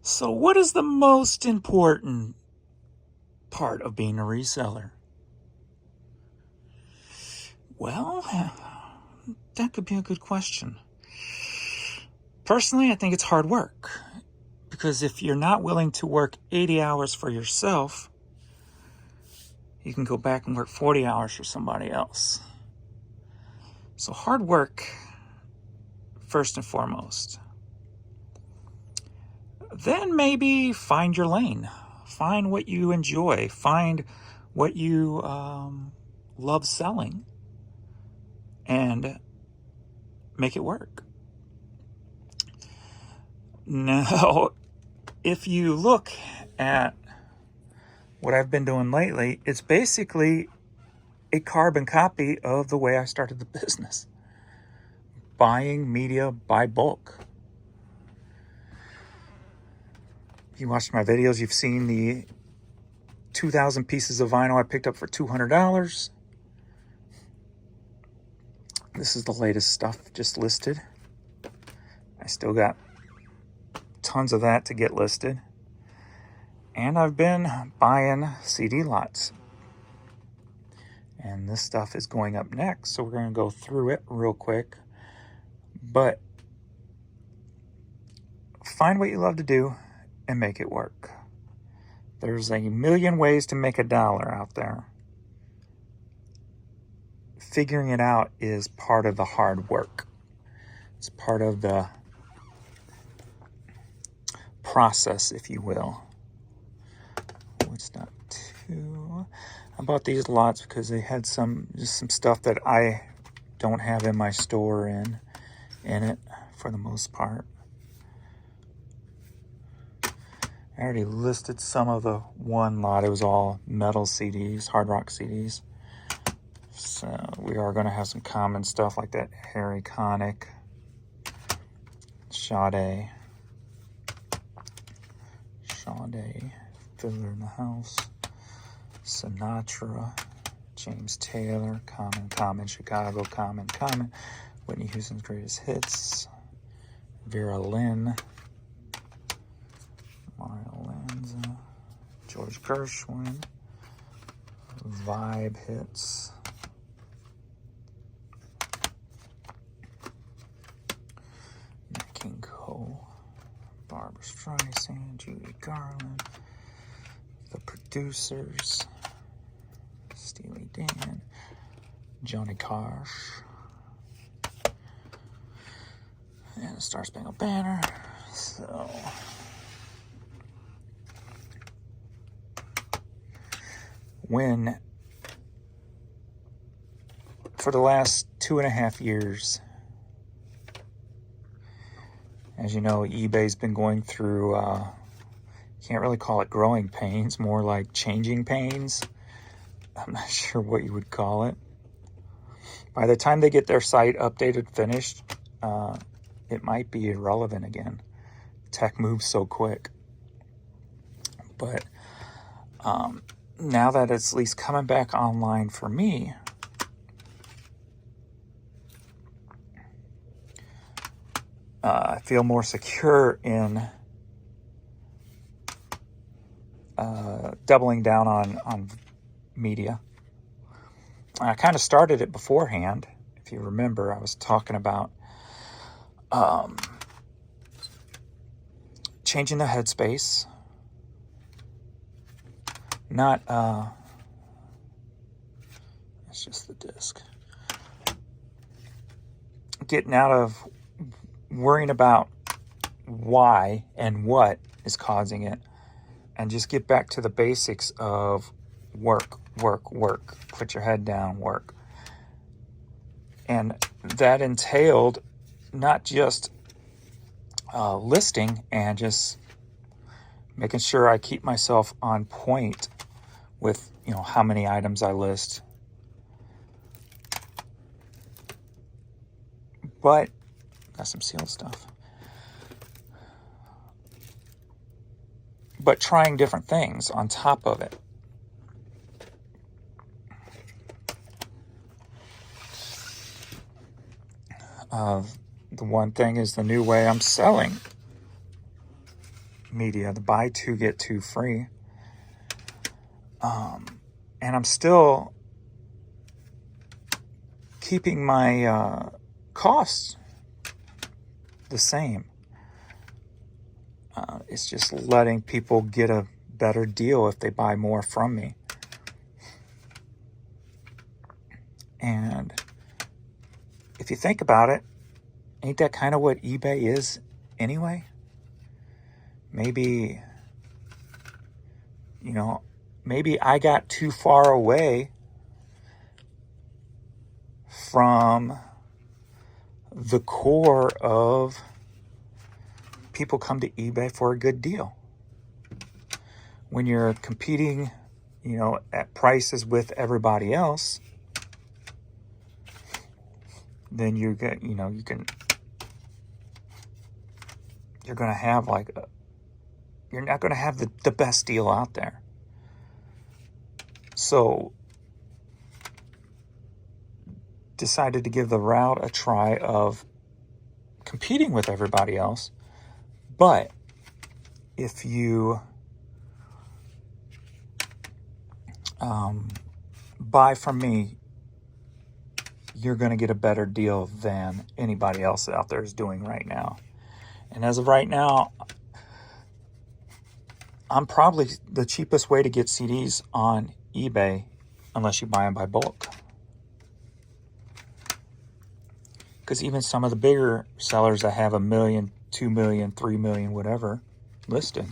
So what is the most important part of being a reseller? Well, that could be a good question. Personally, I think it's hard work. Because if you're not willing to work 80 hours for yourself, you can go back and work 40 hours for somebody else. So hard work, first and foremost. Then maybe find your lane. Find what you enjoy. Find what you love selling. And make it work. Now, if you look at what I've been doing lately, it's basically a carbon copy of the way I started the business. Buying media by bulk. If you watched my videos, you've seen the 2,000 pieces of vinyl I picked up for $200. This is the latest stuff just listed. I still got tons of that to get listed. And I've been buying CD lots. And this stuff is going up next, so we're going to go through it real quick. But find what you love to do and make it work. There's a million ways to make $1 out there. Figuring it out is part of the hard work. It's part of the process, if you will. What's not too... I bought these lots because they had some stuff that I don't have in my store in it for the most part. I already listed some of the one lot. It was all metal CDs, hard rock CDs. So we are going to have some common stuff like that Harry Connick, Sade, Fiddler in the House, Sinatra, James Taylor, Common, Chicago, Common, Whitney Houston's Greatest Hits, Vera Lynn, Mario Lanza, George Gershwin, Vibe Hits, Nat King Cole, Barbra Streisand, Judy Garland, The Producers, Steely Dan, Johnny Cash, and the Star Spangled Banner. So for the last 2.5 years, as you know, eBay's been going through, can't really call it growing pains, more like changing pains. I'm not sure what you would call it. By the time they get their site updated, finished, it might be irrelevant again. Tech moves so quick. But now that it's at least coming back online for me, I feel more secure in doubling down on media. I kind of started it beforehand. If you remember, I was talking about changing the headspace. Not, it's just the disc. Getting out of worrying about why and what is causing it, and just get back to the basics of work. Put your head down, work. And that entailed not just listing and just making sure I keep myself on point with, how many items I list. But got some sealed stuff. But trying different things on top of it. The one thing is the new way I'm selling. media, the buy two, get two free. And I'm still keeping my costs the same. It's just letting people get a better deal if they buy more from me. And if you think about it, ain't that kind of what eBay is anyway? Maybe, maybe I got too far away from the core of people come to eBay for a good deal. When you're competing, at prices with everybody else, then you get, you're going to have you're not going to have the best deal out there. So decided to give the route a try of competing with everybody else. But if you buy from me, you're going to get a better deal than anybody else out there is doing right now. And as of right now, I'm probably the cheapest way to get CDs on eBay, unless you buy them by bulk. Because even some of the bigger sellers that have 1 million, 2 million, 3 million, whatever listed,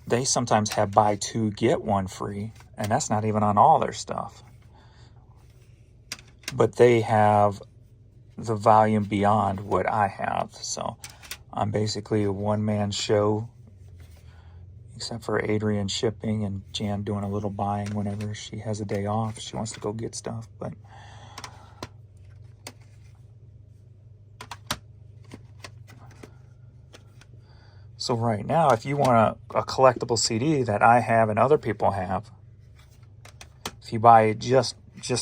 they sometimes have buy two, get one free, and that's not even on all their stuff. But they have the volume beyond what I have. So I'm basically a one-man show, except for Adrian shipping and Jan doing a little buying whenever she has a day off. She wants to go get stuff. But so right now, if you want a collectible CD that I have and other people have, if you buy just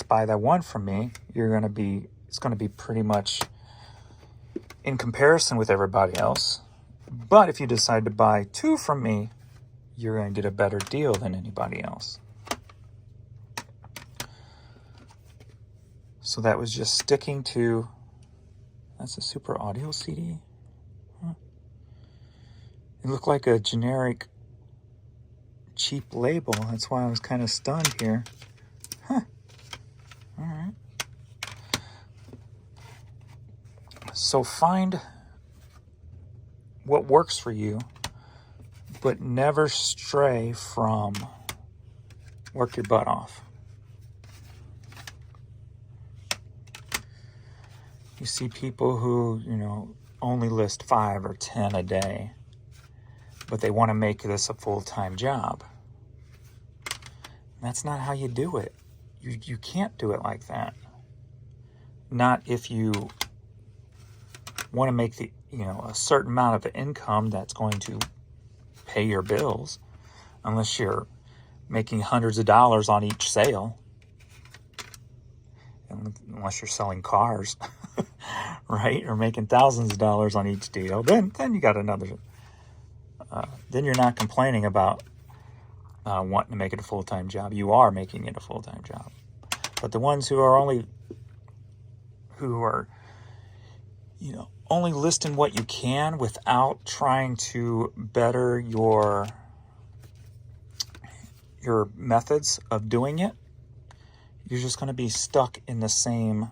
buy that one from me, it's going to be pretty much in comparison with everybody else. But if you decide to buy two from me, you're going to get a better deal than anybody else. So that was just sticking to, that's a super audio CD. It looked like a generic cheap label. That's why I was kind of stunned here. Huh. All right. So find what works for you, but never stray from work your butt off. You see people who, only list 5 or 10 a day, but they want to make this a full-time job. That's not how you do it. You can't do it like that. Not if you want to make a certain amount of income that's going to pay your bills, unless you're making hundreds of dollars on each sale, unless you're selling cars, right? Or making thousands of dollars on each deal. Then you got another. Then you're not complaining about wanting to make it a full-time job. You are making it a full-time job. But the ones who are only listing what you can without trying to better your methods of doing it, you're just going to be stuck in the same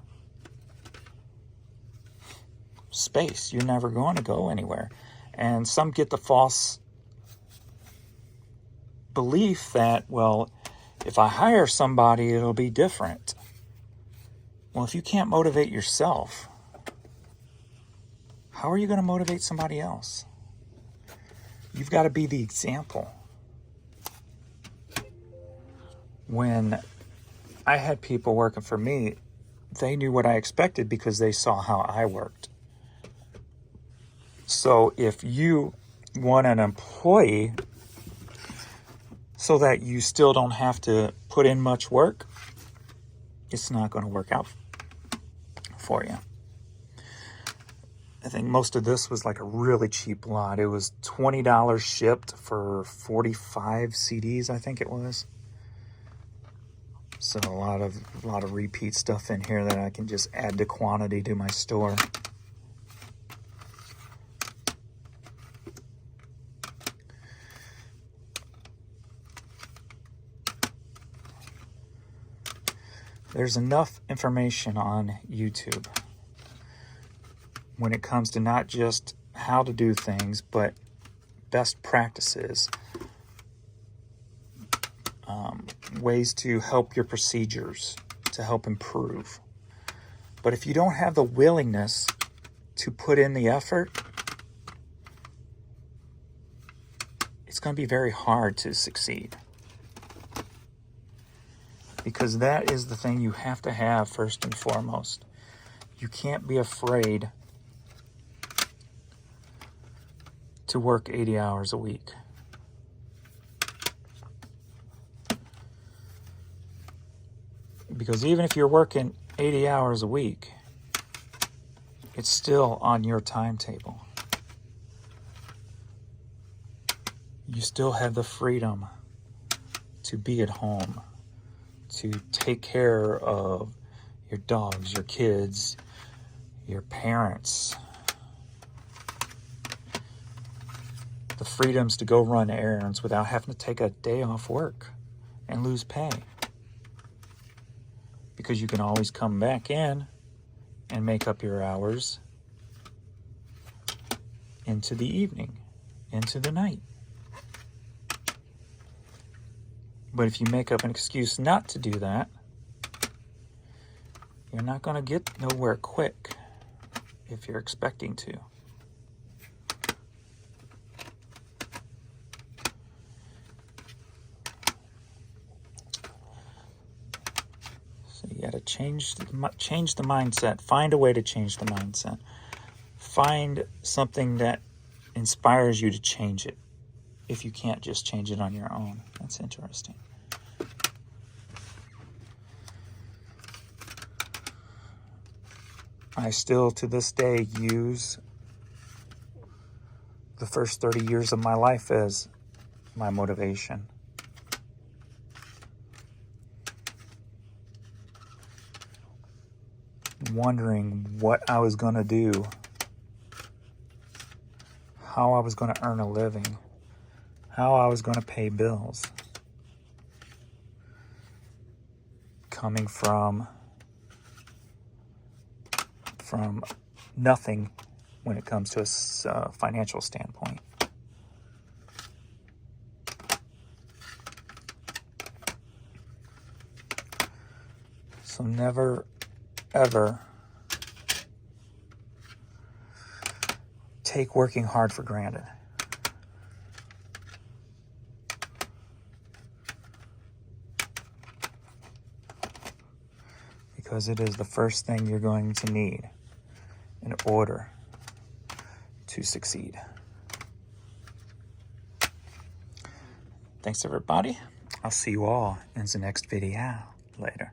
space. You're never going to go anywhere. And some get the false belief that, well, if I hire somebody, it'll be different. Well, if you can't motivate yourself, how are you going to motivate somebody else? You've got to be the example. When I had people working for me, they knew what I expected because they saw how I worked. So if you want an employee so that you still don't have to put in much work, it's not going to work out for you. I think most of this was like a really cheap lot. It was $20 shipped for 45 CDs, I think it was. So a lot of repeat stuff in here that I can just add to quantity to my store. There's enough information on YouTube when it comes to not just how to do things, but best practices, ways to help your procedures, to help improve. But if you don't have the willingness to put in the effort, it's going to be very hard to succeed. Because that is the thing you have to have first and foremost. You can't be afraid to work 80 hours a week. Because even if you're working 80 hours a week, it's still on your timetable. You still have the freedom to be at home, to take care of your dogs, your kids, your parents. The freedoms to go run errands without having to take a day off work and lose pay. Because you can always come back in and make up your hours into the evening, into the night. But if you make up an excuse not to do that, you're not going to get nowhere quick if you're expecting to. So you got to change the mindset. Find a way to change the mindset. Find something that inspires you to change it. If you can't just change it on your own. That's interesting. I still, to this day, use the first 30 years of my life as my motivation. Wondering what I was going to do, how I was going to earn a living, how I was going to pay bills. Coming from nothing when it comes to a financial standpoint. So never, ever take working hard for granted. Because it is the first thing you're going to need in order to succeed. Thanks, everybody. I'll see you all in the next video. Later.